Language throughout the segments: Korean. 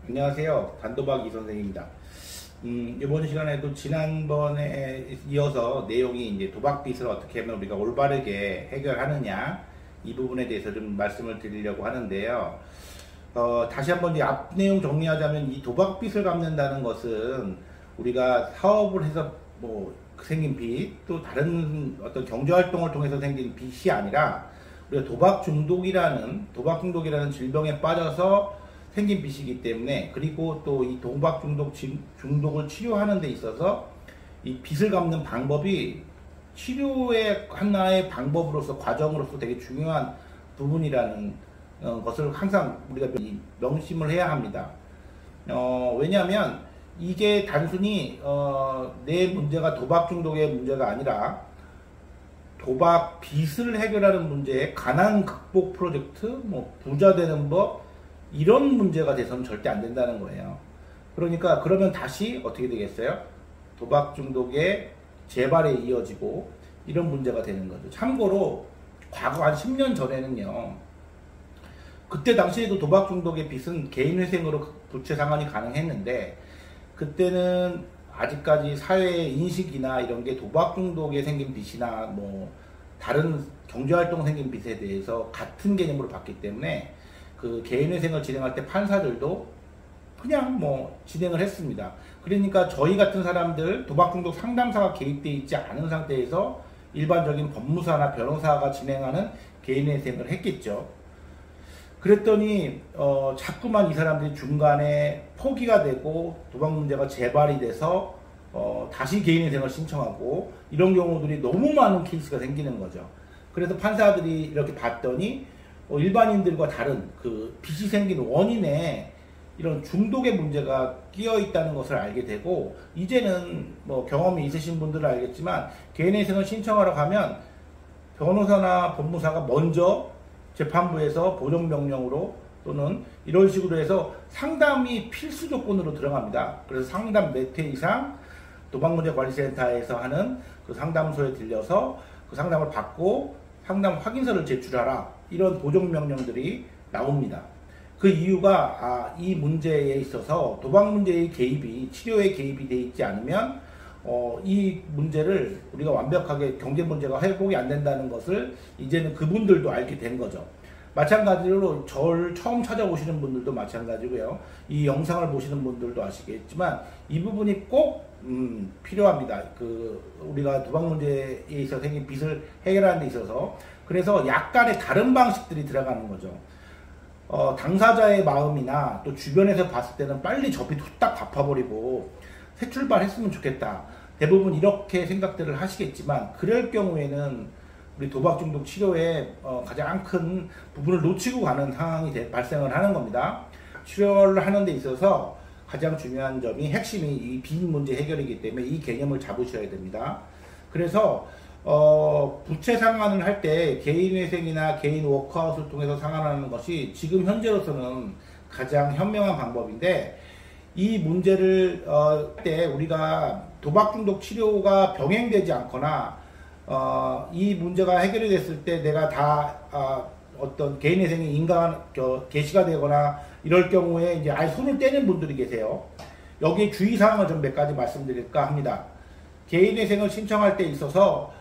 안녕하세요. 단도박 이선생입니다. 이번 시간에도 지난번에 이어서 내용이 이제 도박빚을 어떻게 하면 우리가 올바르게 해결하느냐 이 부분에 대해서 좀 말씀을 드리려고 하는데요. 다시 한번 이제 앞 내용 정리하자면 이 도박빚을 갚는다는 것은 우리가 사업을 해서 뭐 생긴 빚, 또 다른 어떤 경제활동을 통해서 생긴 빚이 아니라 우리가 도박 중독이라는 질병에 빠져서 생긴 빚이기 때문에, 그리고 또 이 도박 중독을 치료하는 데 있어서 이 빚을 갚는 방법이 치료의 하나의 방법으로서 과정으로서 되게 중요한 부분이라는 것을 항상 우리가 명심을 해야 합니다. 왜냐하면 이게 단순히 내 문제가 도박 중독의 문제가 아니라 도박 빚을 해결하는 문제에 가난 극복 프로젝트, 뭐 부자 되는 법, 이런 문제가 돼서는 절대 안 된다는 거예요. 그러니까 그러면 다시 어떻게 되겠어요? 도박 중독의 재발에 이어지고 이런 문제가 되는 거죠. 참고로 과거 한 10년 전에는요, 그때 당시에도 도박 중독의 빚은 개인회생으로 부채 상환이 가능했는데, 그때는 아직까지 사회의 인식이나 이런 게 도박 중독에 생긴 빚이나 뭐 다른 경제활동 생긴 빚에 대해서 같은 개념으로 봤기 때문에 그 개인회생을 진행할 때 판사들도 그냥 뭐 진행을 했습니다. 그러니까 저희 같은 사람들, 도박 중독 상담사가 개입되어 있지 않은 상태에서 일반적인 법무사나 변호사가 진행하는 개인회생을 했겠죠. 그랬더니 자꾸만 이 사람들이 중간에 포기가 되고 도박 문제가 재발이 돼서 다시 개인회생을 신청하고 이런 경우들이 너무 많은 케이스가 생기는 거죠. 그래서 판사들이 이렇게 봤더니 일반인들과 다른 그 빚이 생긴 원인에 이런 중독의 문제가 끼어 있다는 것을 알게 되고, 이제는 뭐 경험이 있으신 분들은 알겠지만 개인회생을 신청하러 가면 변호사나 법무사가 먼저 재판부에서 보정명령으로 또는 이런 식으로 해서 상담이 필수 조건으로 들어갑니다. 그래서 상담 몇 회 이상 도박문제관리센터에서 하는 그 상담소에 들려서 그 상담을 받고 상담 확인서를 제출하라, 이런 보정명령들이 나옵니다. 그 이유가 이 문제에 있어서 도박 문제의 개입이, 치료에 개입이 되어 있지 않으면 이 문제를 우리가 완벽하게 경제 문제가 회복이 안 된다는 것을 이제는 그분들도 알게 된 거죠. 마찬가지로 저를 처음 찾아오시는 분들도 마찬가지고요. 이 영상을 보시는 분들도 아시겠지만 이 부분이 꼭 필요합니다. 우리가 도박 문제에 있어서 생긴 빚을 해결하는 데 있어서. 그래서 약간의 다른 방식들이 들어가는 거죠. 당사자의 마음이나 또 주변에서 봤을 때는 빨리 저 빚 후딱 갚아버리고 새 출발했으면 좋겠다, 대부분 이렇게 생각들을 하시겠지만, 그럴 경우에는 우리 도박 중독 치료에 가장 큰 부분을 놓치고 가는 상황이 발생을 하는 겁니다. 치료를 하는 데 있어서 가장 중요한 점이, 핵심이 이 빚 문제 해결이기 때문에 이 개념을 잡으셔야 됩니다. 그래서 부채 상환을 할 때 개인회생이나 개인 워크아웃을 통해서 상환하는 것이 지금 현재로서는 가장 현명한 방법인데, 이 문제를 할 때 우리가 도박 중독 치료가 병행되지 않거나 이 문제가 해결이 됐을 때 내가 다 어떤 개인회생이 개시가 되거나 이럴 경우에 이제 아예 손을 떼는 분들이 계세요. 여기에 주의사항을 좀 몇 가지 말씀드릴까 합니다. 개인회생을 신청할 때 있어서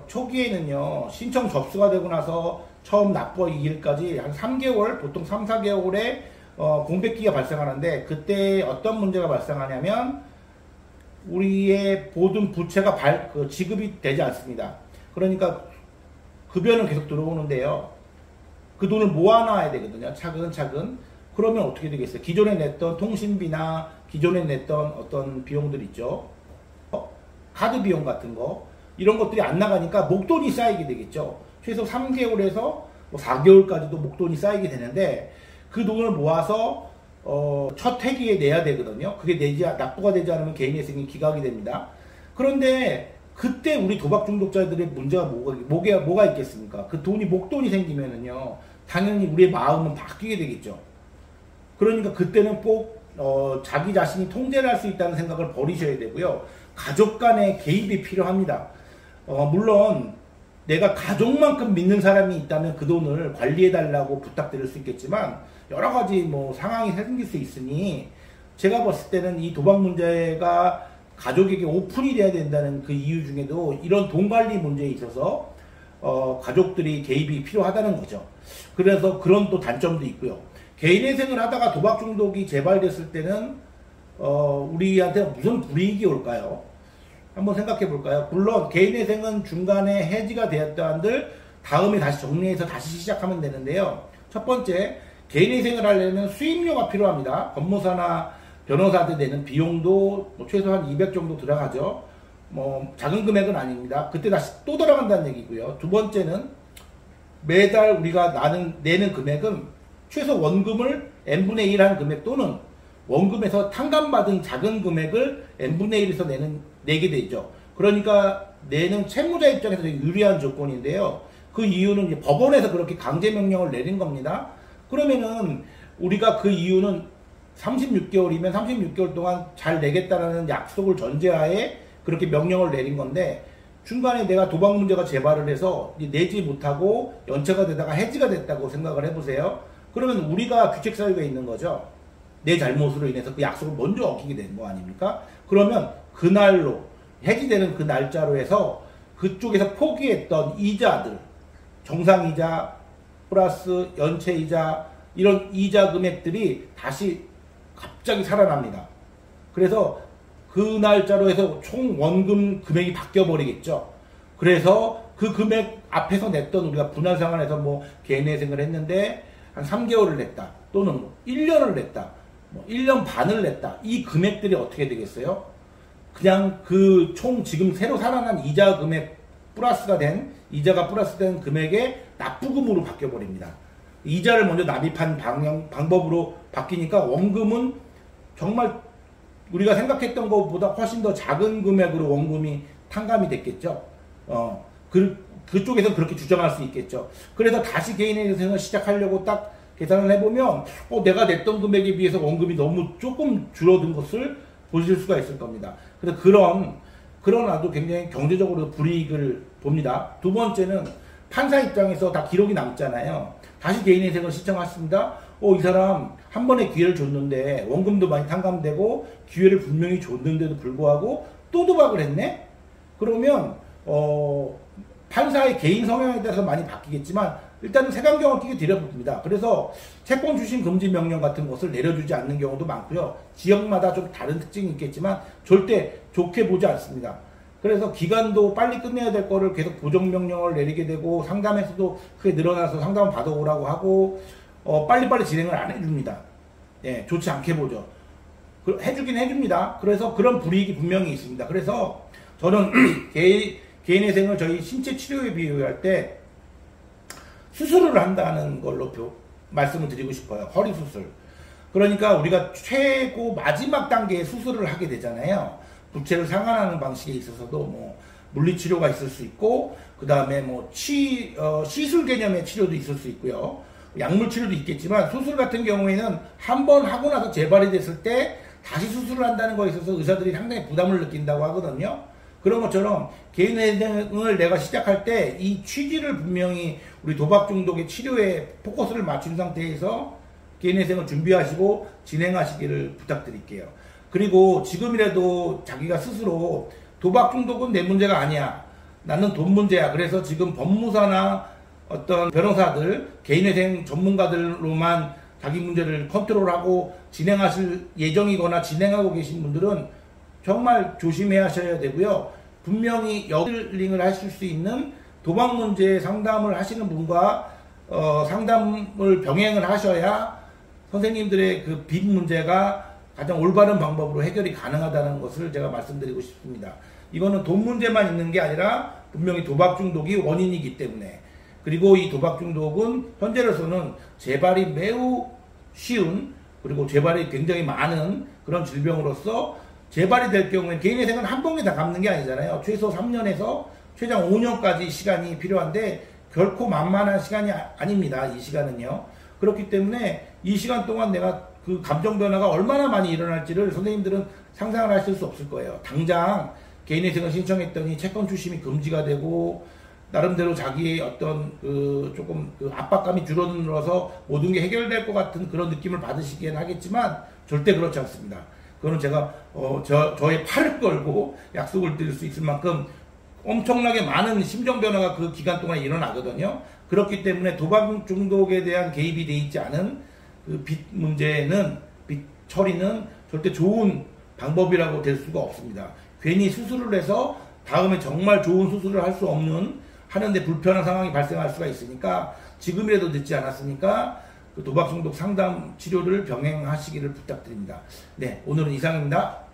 초기에는요, 신청 접수가 되고 나서 처음 납부 2일까지 한 3개월, 보통 3, 4개월에 공백기가 발생하는데, 그때 어떤 문제가 발생하냐면 우리의 모든 부채가 지급이 되지 않습니다. 그러니까 급여는 계속 들어오는데요, 그 돈을 모아놔야 되거든요, 차근차근. 그러면 어떻게 되겠어요? 기존에 냈던 통신비나 기존에 냈던 어떤 비용들 있죠, 카드 비용 같은 거, 이런 것들이 안 나가니까 목돈이 쌓이게 되겠죠. 최소 3개월에서 뭐 4개월까지도 목돈이 쌓이게 되는데, 그 돈을 모아서 첫 회기에 내야 되거든요. 그게 납부가 되지 않으면 개인회생이 기각이 됩니다. 그런데 그때 우리 도박 중독자들의 문제가 뭐가 있겠습니까? 그 목돈이 생기면은요, 당연히 우리의 마음은 바뀌게 되겠죠. 그러니까 그때는 꼭 자기 자신이 통제를 할 수 있다는 생각을 버리셔야 되고요. 가족 간의 개입이 필요합니다. 물론 내가 가족만큼 믿는 사람이 있다면 그 돈을 관리해달라고 부탁드릴 수 있겠지만 여러 가지 뭐 상황이 생길 수 있으니 제가 봤을 때는 이 도박 문제가 가족에게 오픈이 돼야 된다는 그 이유 중에도 이런 돈 관리 문제에 있어서 가족들이 개입이 필요하다는 거죠. 그래서 그런 또 단점도 있고요. 개인회생을 하다가 도박 중독이 재발됐을 때는 우리한테 무슨 불이익이 올까요? 한번 생각해 볼까요? 물론 개인회생은 중간에 해지가 되었다 한들 다음에 다시 정리해서 다시 시작하면 되는데요. 첫 번째, 개인회생을 하려면 수임료가 필요합니다. 법무사나 변호사한테 내는 비용도 뭐 최소한 200 정도 들어가죠. 뭐 작은 금액은 아닙니다. 그때 다시 또 들어간다는 얘기고요. 두 번째는 매달 우리가 내는 금액은 최소 원금을 n분의 1 한 금액 또는 원금에서 탕감받은 작은 금액을 n분의 1에서 내게 되죠. 그러니까 내는 채무자 입장에서 되게 유리한 조건인데요. 그 이유는 이제 법원에서 그렇게 강제 명령을 내린 겁니다. 그러면은 우리가 그 이유는 36개월이면 36개월 동안 잘 내겠다라는 약속을 전제하에 그렇게 명령을 내린 건데 중간에 내가 도박 문제가 재발을 해서 내지 못하고 연체가 되다가 해지가 됐다고 생각을 해보세요. 그러면 우리가 규칙사유가 있는 거죠. 내 잘못으로 인해서 그 약속을 먼저 어기게 된 거 아닙니까? 그러면 그날로 해지되는 그 날짜로 해서 그쪽에서 포기했던 이자들, 정상이자 플러스 연체이자 이런 이자 금액들이 다시 갑자기 살아납니다. 그래서 그 날짜로 해서 총 원금 금액이 바뀌어 버리겠죠. 그래서 그 금액 앞에서 냈던 우리가 분할 상환해서 뭐 개인회생을 했는데 한 3개월을 냈다 또는 1년을 냈다 뭐 1년 반을 냈다, 이 금액들이 어떻게 되겠어요? 그냥 그 총 지금 새로 살아난 이자 금액 이자가 플러스된 금액의 납부금으로 바뀌어 버립니다. 이자를 먼저 납입한 방법으로 바뀌니까 원금은 정말 우리가 생각했던 것보다 훨씬 더 작은 금액으로 원금이 탕감이 됐겠죠. 그쪽에서 그렇게 주장할 수 있겠죠. 그래서 다시 개인회생을 시작하려고 딱 계산을 해보면 내가 냈던 금액에 비해서 원금이 너무 조금 줄어든 것을 보실 수가 있을 겁니다. 그래서 그러나도 굉장히 경제적으로 불이익을 봅니다. 두 번째는 판사 입장에서 다 기록이 남잖아요. 다시 개인회생을 신청했습니다. 이 사람 한 번의 기회를 줬는데 원금도 많이 탕감되고 기회를 분명히 줬는데도 불구하고 또 도박을 했네? 그러면 판사의 개인 성향에 따라서 많이 바뀌겠지만 일단은 색안경을 끼게 드려봅니다. 그래서 채권 추심 금지 명령 같은 것을 내려주지 않는 경우도 많고요. 지역마다 좀 다른 특징이 있겠지만 절대 좋게 보지 않습니다. 그래서 기간도 빨리 끝내야 될 거를 계속 보정명령을 내리게 되고 상담에서도 크게 늘어나서 상담을 받아오라고 하고 빨리빨리 진행을 안 해줍니다. 예, 좋지 않게 보죠. 해주긴 해줍니다. 그래서 그런 불이익이 분명히 있습니다. 그래서 저는 개인회생을 저희 신체 치료에 비유할 때 수술을 한다는 걸로 말씀을 드리고 싶어요. 허리 수술. 그러니까 우리가 최고 마지막 단계의 수술을 하게 되잖아요. 부채를 상환하는 방식에 있어서도 뭐 물리치료가 있을 수 있고 그 다음에 뭐 시술 개념의 치료도 있을 수 있고요. 약물 치료도 있겠지만 수술 같은 경우에는 한 번 하고 나서 재발이 됐을 때 다시 수술을 한다는 거에 있어서 의사들이 상당히 부담을 느낀다고 하거든요. 그런 것처럼 개인회생을 내가 시작할 때 이 취지를 분명히 우리 도박 중독의 치료에 포커스를 맞춘 상태에서 개인회생을 준비하시고 진행하시기를 부탁드릴게요. 그리고 지금이라도 자기가 스스로 도박 중독은 내 문제가 아니야, 나는 돈 문제야, 그래서 지금 법무사나 어떤 변호사들, 개인회생 전문가들로만 자기 문제를 컨트롤하고 진행하실 예정이거나 진행하고 계신 분들은 정말 조심해야 하셔야 되고요. 분명히 여길링을 하실 수 있는 도박 문제 상담을 하시는 분과 상담을 병행을 하셔야 선생님들의 그 빚 문제가 가장 올바른 방법으로 해결이 가능하다는 것을 제가 말씀드리고 싶습니다. 이거는 돈 문제만 있는 게 아니라 분명히 도박 중독이 원인이기 때문에, 그리고 이 도박 중독은 현재로서는 재발이 매우 쉬운, 그리고 재발이 굉장히 많은 그런 질병으로서 재발이 될 경우에 개인회생은 한 번에 다 갚는 게 아니잖아요. 최소 3년에서 최장 5년까지 시간이 필요한데 결코 만만한 시간이 아닙니다. 이 시간은요. 그렇기 때문에 이 시간 동안 내가 그 감정 변화가 얼마나 많이 일어날지를 선생님들은 상상을 하실 수 없을 거예요. 당장 개인회생을 신청했더니 채권 추심이 금지가 되고 나름대로 자기의 어떤 조금 압박감이 줄어들어서 모든 게 해결될 것 같은 그런 느낌을 받으시긴 하겠지만 절대 그렇지 않습니다. 그거는 제가 저의 팔을 걸고 약속을 드릴 수 있을 만큼 엄청나게 많은 심정 변화가 그 기간 동안에 일어나거든요. 그렇기 때문에 도박 중독에 대한 개입이 돼 있지 않은 그 빚 문제는, 빚 처리는 절대 좋은 방법이라고 될 수가 없습니다. 괜히 수술을 해서 다음에 정말 좋은 수술을 할 수 없는, 하는데 불편한 상황이 발생할 수가 있으니까 지금이라도 늦지 않았으니까 그 도박 중독 상담 치료를 병행하시기를 부탁드립니다. 네, 오늘은 이상입니다.